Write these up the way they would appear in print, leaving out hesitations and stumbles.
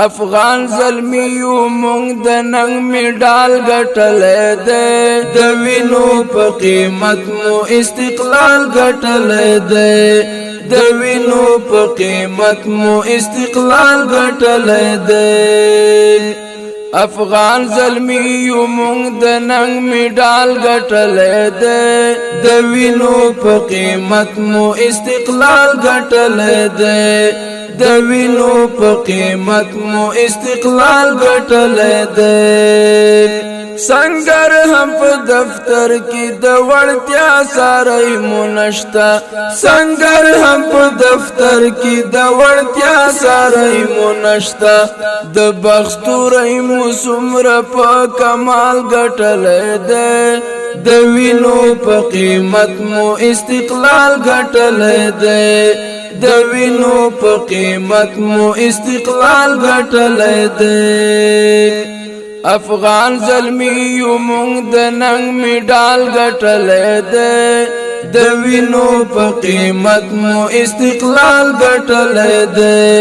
افغان زلمیو مونږ د ننګ میډال ګټلی دی د وینو په قیمت مو استقلال ګټلی دی د وینو په قیمت مو استقلال ګټلی دی افغان زلمیو مونږ د ننګ میډال ګټلی دی د وینو په قیمت مو استقلال ګټلی دی د وینو په قیمت مو استقلال ګټلی دی سنگر هم په دفتر کې د وړتیا ساری مو نشتا سنگر هم په دفتر کې د وړتیا ساری مو نشتا د بختوري مو څومره په کمال ګټلی دی د وینو په قیمت مو استقلال ګټلی دی د وینو په قیمت مو استقلال ګټلی دی افغان زلمیو مونږ د ننګ میډال ګټلی دی د وینو په قیمت مو استقلال ګټلی دی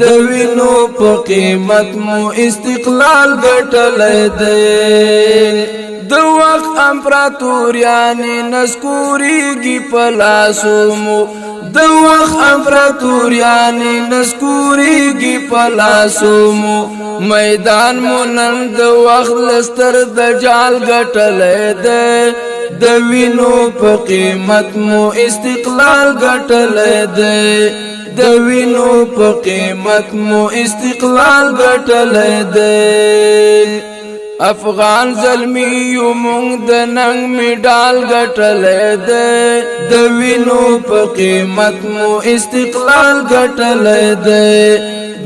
د وینو په قیمت مو استقلال ګټلی دی د وخت امپراتوریانې نسکوریږي په لاسو مو د وخت امپراتوریانې نسکوریږي په لاسو مو میدان مو نن د وخت لستر د جال ګټلی دی د وینو په قیمت مو استقلال ګټلی دی د وینو په قیمت مو استقلال ګټلی دی افغان زلمیو مونږ د ننګ میډال ګټلی دی د وینو په قیمت مو استقلال ګټلی دی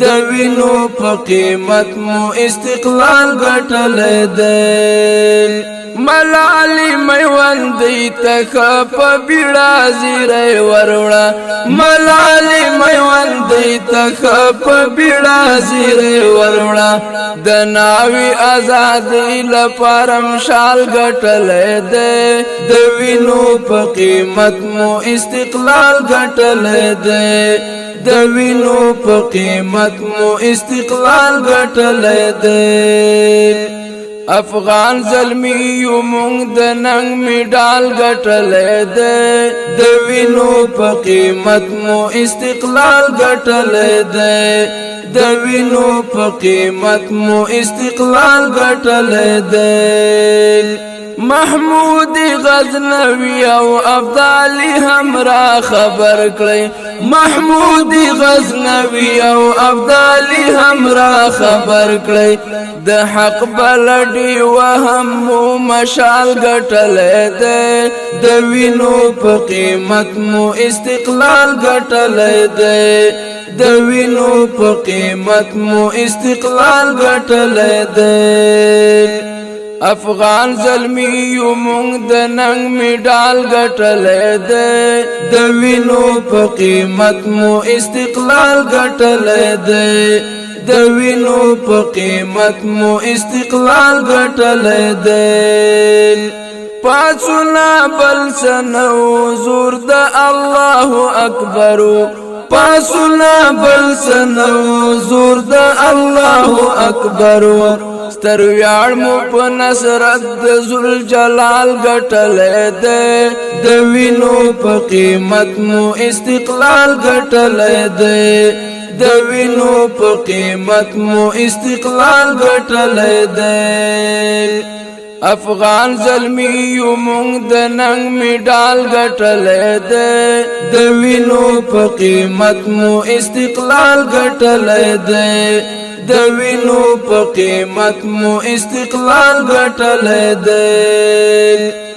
د وینو په قیمت مو استقلال ګټلی دی ملالی میوندی تک په بیړه زیری وروړه ملالی میوندی تک په بیړه زیری وروړه د ناوی آزادی لپاره مشال ګټلی دی د وینو په قیمت مو استقلال ګټلی دی د وینو په قیمت مو استقلال ګټلی دی افغان زلمیو مونږ د ننګ میډال ګټلی دی د وینو په قیمت مو استقلال ګټلی دی د وینو په قیمت مو استقلال ګټلی دی محمود غزنوی او ابدالي هم را خبر کړی محمود غزنوی او ابدالي هم را خبر کړی د حق بلډي وهم مو مشال ګټلی دی د وینو په قیمت مو استقلال ګټلی دی د وینو په قیمت مو استقلال ګټلی دی افغان زلمیو مونږ د ننګ میډال ګټلی دی د وینو په قیمت مو استقلال ګټلی دی د وینو په قیمت مو استقلال ګټلی دی پاچونه بل سنو زور د الله اکبر پاچونه بل سنو زور د الله اکبر ستر ویاړ مو په نصرت د ذوالجلال ګټلی دی د وینو په قیمت مو استقلال ګټلی دی د وینو په قیمت مو استقلال ګټلی دی افغان زلمیو مونږ د ننګ میډال ګټلی دی د وینو په قیمت مو استقلال ګټلی دی د وینو په قیمت مو استقلال ګټلی دی